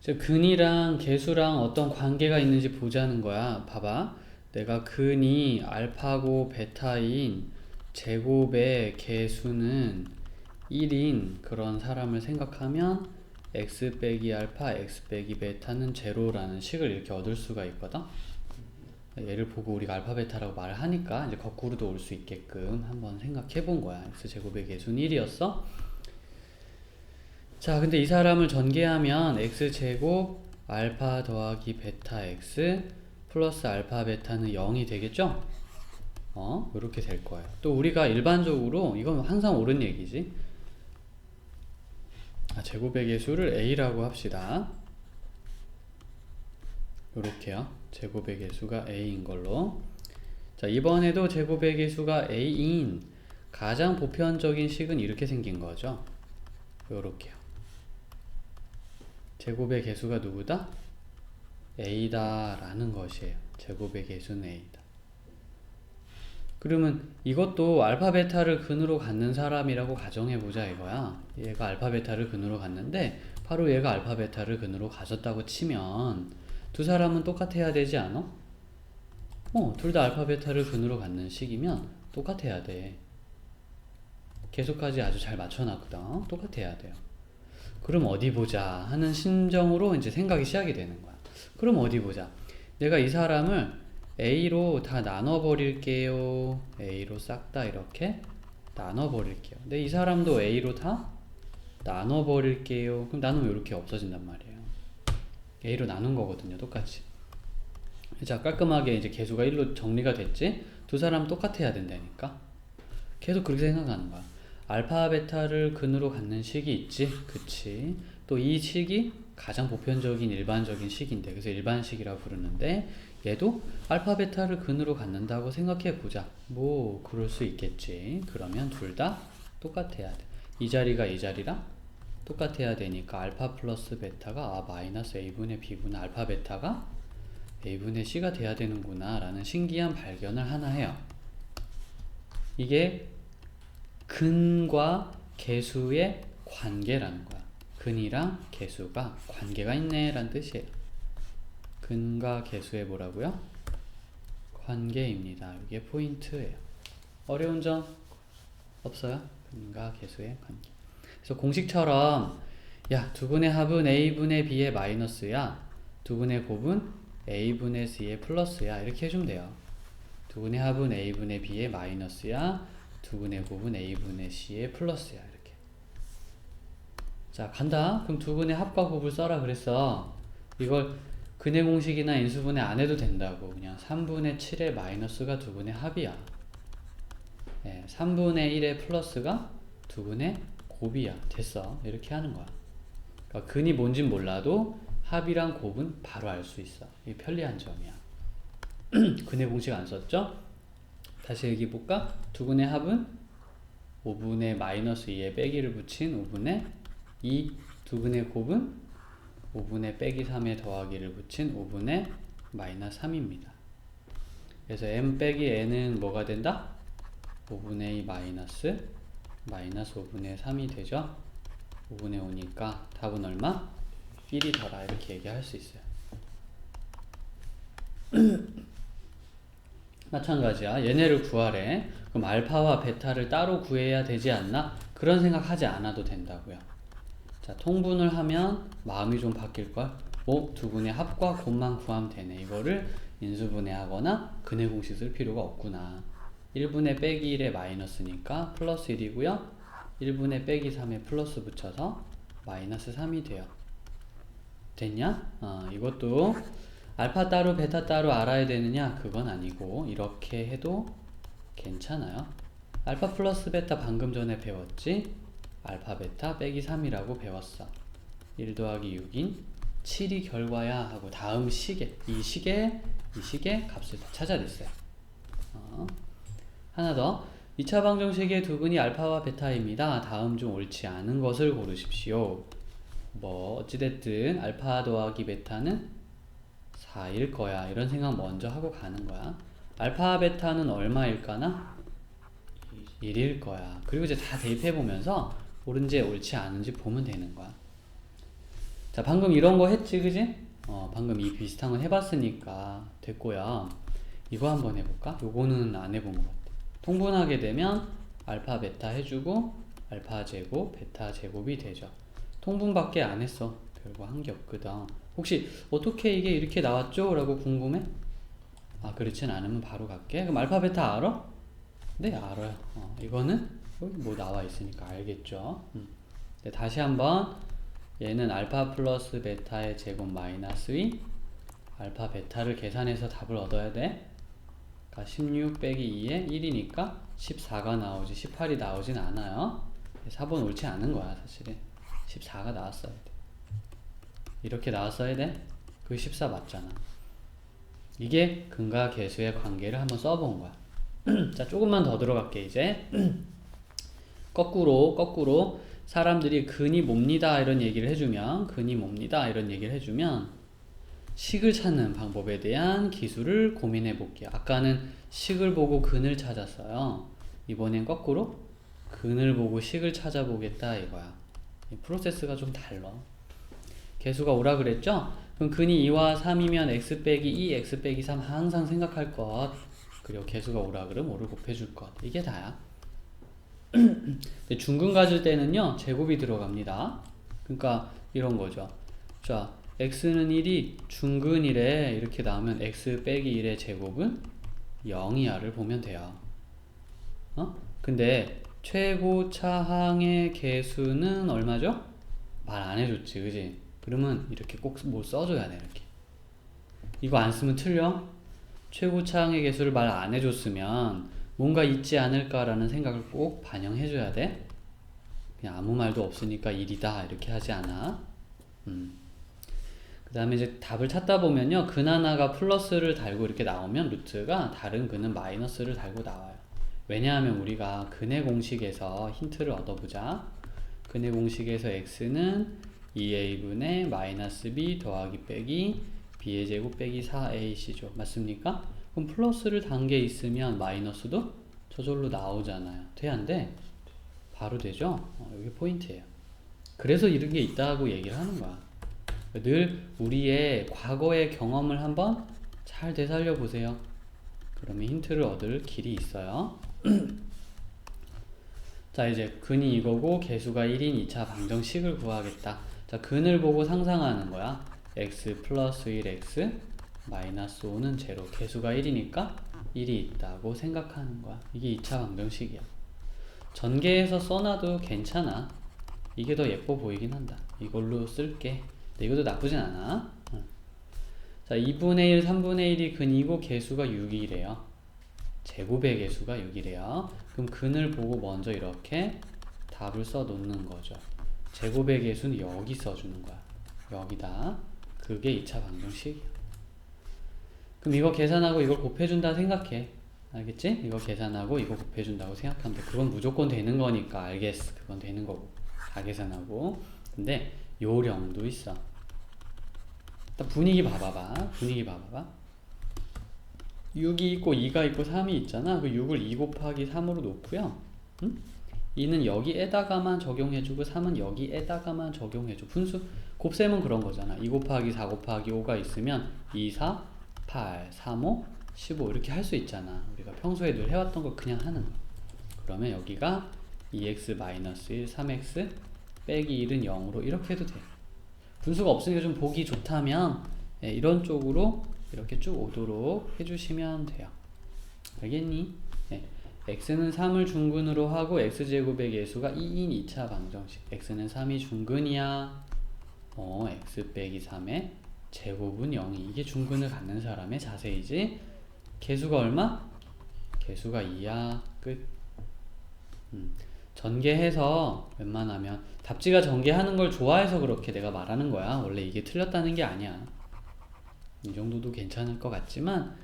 이제 근이랑 개수랑 어떤 관계가 있는지 보자는 거야. 봐봐. 내가 근이 알파고 베타인 제곱의 개수는 1인 그런 사람을 생각하면 x 빼기 알파, x 빼기 베타는 제로라는 식을 이렇게 얻을 수가 있거든. 얘를 보고 우리가 알파 베타라고 말을 하니까 이제 거꾸로도 올 수 있게끔 한번 생각해 본 거야. x 제곱의 개수는 1이었어. 자, 근데 이 사람을 전개하면 x 제곱 알파 더하기 베타 x 플러스 알파 베타는 0이 되겠죠? 이렇게 될 거예요. 또 우리가 일반적으로 이건 항상 옳은 얘기지. 제곱의 개수를 a라고 합시다. 요렇게요. 제곱의 개수가 a인 걸로. 자, 이번에도 제곱의 개수가 a인 가장 보편적인 식은 이렇게 생긴 거죠. 요렇게요. 제곱의 개수가 누구다? a다 라는 것이에요. 제곱의 개수는 a다. 그러면 이것도 알파 베타를 근으로 갖는 사람이라고 가정해보자 이거야. 얘가 알파 베타를 근으로 갖는데 바로 얘가 알파 베타를 근으로 가졌다고 치면 두 사람은 똑같아야 되지 않아? 둘 다 알파 베타를 근으로 갖는 식이면 똑같아야 돼. 계속까지 아주 잘 맞춰놨거든. 똑같아야 돼요. 그럼 어디 보자 하는 심정으로 이제 생각이 시작이 되는 거야. 그럼 어디 보자. 내가 이 사람을 A로 다 나눠버릴게요. A로 싹 다 이렇게 나눠버릴게요. 근데 이 사람도 A로 다 나눠버릴게요. 그럼 나누면 이렇게 없어진단 말이에요. A로 나눈 거거든요. 똑같이. 자, 깔끔하게 이제 개수가 1로 정리가 됐지? 두 사람 똑같아야 된다니까. 계속 그렇게 생각하는 거야. 알파 베타를 근으로 갖는 식이 있지? 그치? 또 이 식이 가장 보편적인 일반적인 식인데 그래서 일반식이라고 부르는데 얘도 알파 베타를 근으로 갖는다고 생각해 보자. 뭐 그럴 수 있겠지. 그러면 둘 다 똑같아야 돼. 이 자리가 이 자리랑 똑같아야 되니까 알파 플러스 베타가 마이너스 a분의 b구나. 알파 베타가 a분의 c가 돼야 되는구나 라는 신기한 발견을 하나 해요. 이게 근과 개수의 관계라는 거야. 근이랑 개수가 관계가 있네 라는 뜻이에요. 근과 개수의 뭐라고요? 관계입니다. 이게 포인트예요. 어려운 점 없어요? 근과 개수의 관계. 그래서 공식처럼 야, 두분의 합은 a분의 b의 마이너스야. 두분의 곱은 a분의 c의 플러스야. 이렇게 해주면 돼요. 두분의 합은 a분의 b의 마이너스야. 두분의 곱은 a분의 c의 플러스야. 이렇게. 자, 간다. 그럼 두분의 합과 곱을 써라 그랬어. 이걸 근의 공식이나 인수분해 안 해도 된다고. 그냥 3분의 7의 마이너스가 두분의 합이야. 3분의 1의 플러스가 두분의 곱이야. 됐어. 이렇게 하는 거야. 그러니까 근이 뭔진 몰라도 합이랑 곱은 바로 알 수 있어. 이게 편리한 점이야. 근의 공식 안 썼죠? 다시 얘기해볼까? 두분의 합은 5분의 마이너스 2에 빼기를 붙인 5분의 2. 두분의 곱은 5분의 빼기 3에 더하기를 붙인 5분의 마이너스 3입니다. 그래서 m 빼기 n은 뭐가 된다? 5분의 2 마이너스 5분의 3이 되죠? 5분의 5니까 답은 얼마? 1이더라. 이렇게 얘기할 수 있어요. 마찬가지야. 얘네를 구하래. 그럼 알파와 베타를 따로 구해야 되지 않나? 그런 생각하지 않아도 된다고요. 자, 통분을 하면 마음이 좀 바뀔걸? 두 분의 합과 곱만 구하면 되네. 이거를 인수분해하거나 근의 공식 쓸 필요가 없구나. 1분의 빼기 1의 마이너스니까 플러스 1이고요. 1분의 빼기 3에 플러스 붙여서 마이너스 3이 돼요. 됐냐? 이것도 알파 따로 베타 따로 알아야 되느냐? 그건 아니고 이렇게 해도 괜찮아요. 알파 플러스 베타 방금 전에 배웠지? 알파 베타 빼기 3이라고 배웠어. 1 더하기 6인 7이 결과야 하고 다음 식에 이 식의 값을 다 찾아냈어요. 하나 더. 2차 방정식의 두 근이 알파와 베타입니다. 다음 중 옳지 않은 것을 고르십시오. 어찌됐든 알파 더하기 베타는 4일 거야. 이런 생각 먼저 하고 가는 거야. 알파 베타는 얼마일까나? 1일 거야. 그리고 이제 다 대입해 보면서 옳은지 옳지 않은지 보면 되는 거야. 자, 방금 이런 거 했지, 그지? 방금 이 비슷한 건 해봤으니까 됐고요. 이거 한번 해볼까? 요거는 안 해본 것 같아. 통분하게 되면 알파 베타 해주고 알파 제곱 베타 제곱이 되죠. 통분밖에 안 했어. 별거 한 게 없거든. 혹시 어떻게 이게 이렇게 나왔죠? 라고 궁금해? 아, 그렇진 않으면 바로 갈게. 그럼 알파 베타 알아? 네, 알아요. 이거는 여기 뭐 나와 있으니까 알겠죠. 네, 다시 한번 얘는 알파 플러스 베타의 제곱 마이너스 2 알파 베타를 계산해서 답을 얻어야 돼. 그러니까 16 빼기 2에 1이니까 14가 나오지 18이 나오진 않아요. 4번 옳지 않은 거야 사실은. 14가 나왔어야 돼. 이렇게 나왔어야 돼. 그 14 맞잖아. 이게 근과 계수의 관계를 한번 써본 거야. 자, 조금만 더 들어갈게 이제. 거꾸로 사람들이 근이 뭡니다 이런 얘기를 해주면, 근이 뭡니다 이런 얘기를 해주면 식을 찾는 방법에 대한 기술을 고민해 볼게요. 아까는 식을 보고 근을 찾았어요. 이번엔 거꾸로 근을 보고 식을 찾아보겠다 이거야. 이 프로세스가 좀 달라. 개수가 오라 그랬죠? 그럼 근이 2와 3이면 x 빼기 2, x 빼기 3 항상 생각할 것. 그리고 개수가 오라 그러면 5를 곱해줄 것. 이게 다야. 근데 중근 가질 때는요 제곱이 들어갑니다. 그러니까 이런 거죠. 자, x는 1이 중근이래 이렇게 나오면 x 빼기 1의 제곱은 0이야를 보면 돼요. 근데 최고 차항의 개수는 얼마죠? 말 안 해줬지, 그지? 그러면 이렇게 꼭 뭐 써줘야 돼. 이렇게 이거 안 쓰면 틀려. 최고 차항의 개수를 말 안 해줬으면 뭔가 있지 않을까라는 생각을 꼭 반영해줘야 돼. 그냥 아무 말도 없으니까 1이다 이렇게 하지 않아. 그 다음에 이제 답을 찾다 보면요, 근 하나가 플러스를 달고 이렇게 나오면 루트가 다른 근은 마이너스를 달고 나와요. 왜냐하면 우리가 근의 공식에서 힌트를 얻어보자. 근의 공식에서 x는 2a분의 마이너스 b 더하기 빼기 b의 제곱 빼기 4ac죠. 맞습니까? 그럼 플러스를 단 게 있으면 마이너스도 저절로 나오잖아요. 돼, 안 돼? 바로 되죠? 여기 포인트예요. 그래서 이런 게 있다고 얘기를 하는 거야. 늘 우리의 과거의 경험을 한번 잘 되살려 보세요. 그러면 힌트를 얻을 길이 있어요. 자, 이제 근이 이거고 개수가 1인 2차 방정식을 구하겠다. 자, 근을 보고 상상하는 거야. x 플러스 1x 마이너스 5는 제로. 개수가 1이니까 1이 있다고 생각하는 거야. 이게 2차 방정식이야. 전개해서 써놔도 괜찮아. 이게 더 예뻐 보이긴 한다. 이걸로 쓸게. 근데 이것도 나쁘진 않아. 자, 2분의 1, 3분의 1이 근이고 개수가 6이래요. 제곱의 개수가 6이래요. 그럼 근을 보고 먼저 이렇게 답을 써 놓는 거죠. 제곱의 개수는 여기 써주는 거야. 여기다. 그게 2차 방정식이야. 그럼 이거 계산하고 이걸 곱해준다 생각해. 알겠지? 이거 계산하고 이거 곱해준다고 생각하면 돼. 그건 무조건 되는 거니까 알겠어. 그건 되는 거고. 다 계산하고. 근데 요령도 있어. 일단 분위기 봐봐봐. 분위기 봐봐봐. 6이 있고 2가 있고 3이 있잖아. 그 6을 2 곱하기 3으로 놓고요. 2는 여기에다가만 적용해주고 3은 여기에다가만 적용해줘. 분수 곱셈은 그런 거잖아. 2 곱하기 4 곱하기 5가 있으면 2, 4, 8, 3, 5, 15 이렇게 할 수 있잖아. 우리가 평소에 늘 해왔던 걸 그냥 하는 거. 그러면 여기가 2x-1, 3x 빼기 1은 0으로 이렇게 해도 돼. 분수가 없으니까 좀 보기 좋다면 이런 쪽으로 이렇게 쭉 오도록 해주시면 돼요. 알겠니? x는 3을 중근으로 하고 x제곱의 개수가 2인 2차 방정식. x는 3이 중근이야. x 빼기 3의 제곱은 0이. 이게 중근을 갖는 사람의 자세이지. 개수가 얼마? 개수가 2야. 끝. 전개해서 웬만하면 답지가 전개하는 걸 좋아해서 그렇게 내가 말하는 거야. 원래 이게 틀렸다는 게 아니야. 이 정도도 괜찮을 것 같지만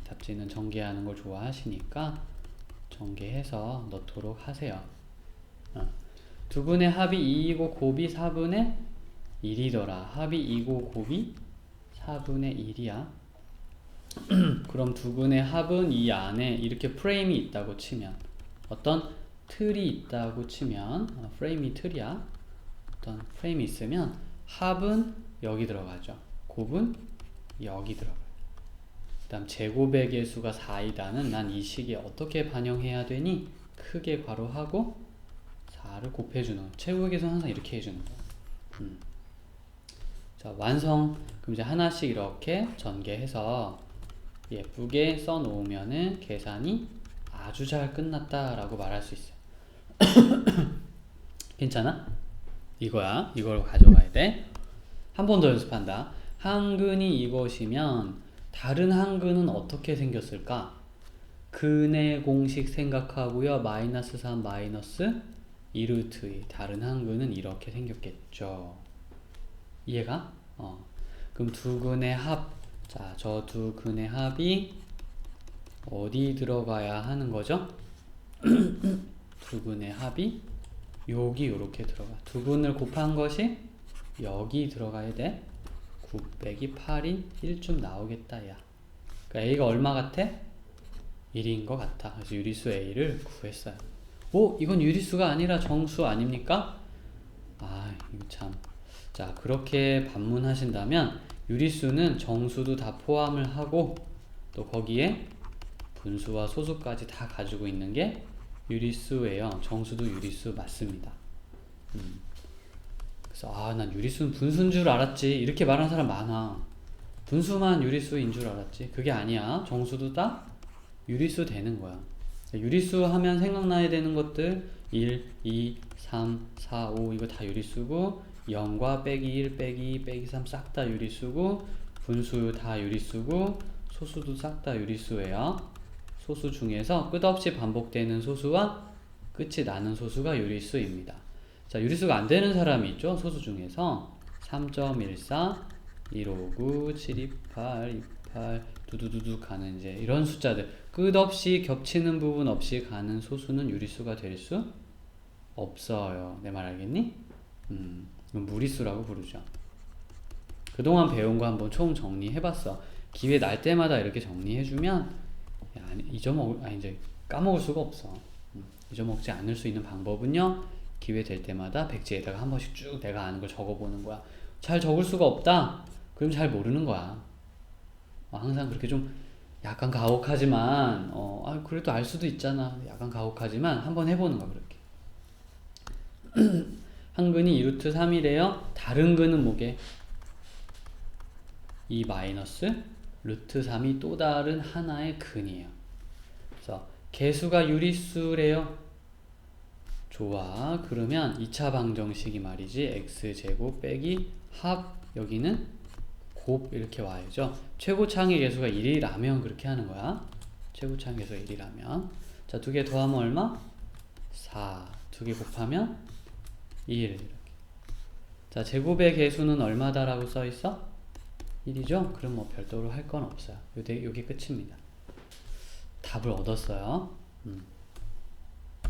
답지는 전개하는 걸 좋아하시니까 전개해서 넣도록 하세요. 두 분의 합이 2이고 곱이 4분의 1이더라. 합이 2고 곱이 4분의 1이야. 그럼 두 분의 합은 이 안에 이렇게 프레임이 있다고 치면, 어떤 틀이 있다고 치면, 프레임이 틀이야. 어떤 프레임이 있으면 합은 여기 들어가죠. 곱은 여기 들어가요. 그 다음 제곱의 개수가 4이다는 난 이 식에 어떻게 반영해야 되니? 크게 괄호하고 4를 곱해주는 거야. 최고의 개수는 항상 이렇게 해주는 거야. 자, 완성. 그럼 이제 하나씩 이렇게 전개해서 예쁘게 써놓으면은 계산이 아주 잘 끝났다라고 말할 수 있어요. 괜찮아? 이거야. 이걸 가져가야 돼. 한 번 더 연습한다. 한근이 이것이면 다른 한근은 어떻게 생겼을까? 근의 공식 생각하고요. 마이너스 3 마이너스 2루트 2. 다른 한근은 이렇게 생겼겠죠. 이해가? 그럼 두 근의 합. 자, 저 두 근의 합이 어디 들어가야 하는 거죠? 두 근의 합이 여기 요렇게 들어가. 두 근을 곱한 것이 여기 들어가야 돼. 9 빼기 8이 1쯤 나오겠다, 야. 그러니까 A가 얼마 같아? 1인 것 같아. 그래서 유리수 A를 구했어요. 오, 이건 유리수가 아니라 정수 아닙니까? 아, 이거 참. 자, 그렇게 반문하신다면 유리수는 정수도 다 포함을 하고 또 거기에 분수와 소수까지 다 가지고 있는 게 유리수예요. 정수도 유리수 맞습니다. 그래서 난 유리수는 분수인 줄 알았지 이렇게 말하는 사람 많아. 분수만 유리수인 줄 알았지. 그게 아니야. 정수도 다 유리수 되는 거야. 유리수 하면 생각나야 되는 것들 1, 2, 3, 4, 5 이거 다 유리수고 0과 빼기 1, 빼기 2, 빼기 3 싹 다 유리수고 분수 다 유리수고 소수도 싹 다 유리수예요. 소수 중에서 끝없이 반복되는 소수와 끝이 나는 소수가 유리수입니다. 자, 유리수가 안 되는 사람이 있죠. 소수 중에서 3.14, 159, 728, 28 두두두두 가는 이제 이런 숫자들 끝없이 겹치는 부분 없이 가는 소수는 유리수가 될 수 없어요. 내 말 알겠니? 이건 무리수라고 부르죠. 그동안 배운 거 한번 총 정리해봤어. 기회 날 때마다 이렇게 정리해주면 이제 까먹을 수가 없어. 잊어먹지 않을 수 있는 방법은요. 기회 될 때마다 백지에다가 한 번씩 쭉 내가 아는 걸 적어보는 거야. 잘 적을 수가 없다? 그럼 잘 모르는 거야. 항상 그렇게 좀 약간 가혹하지만 그래도 알 수도 있잖아. 약간 가혹하지만 한번 해보는 거야. 그렇게. 한 근이 2루트 3이래요. 다른 근은 뭐게? 2 마이너스 루트 3이 또 다른 하나의 근이에요. 그래서 개수가 유리수래요. 좋아. 그러면 2차 방정식이 말이지. x제곱 빼기 합 여기는 곱 이렇게 와야죠. 최고차항의 개수가 1이라면 그렇게 하는 거야. 최고차항의 개수가 1이라면 자, 두 개 더하면 얼마? 4. 두 개 곱하면 1 이렇게. 자, 제곱의 개수는 얼마다라고 써있어? 1이죠? 그럼 뭐 별도로 할 건 없어요. 요게 끝입니다. 답을 얻었어요.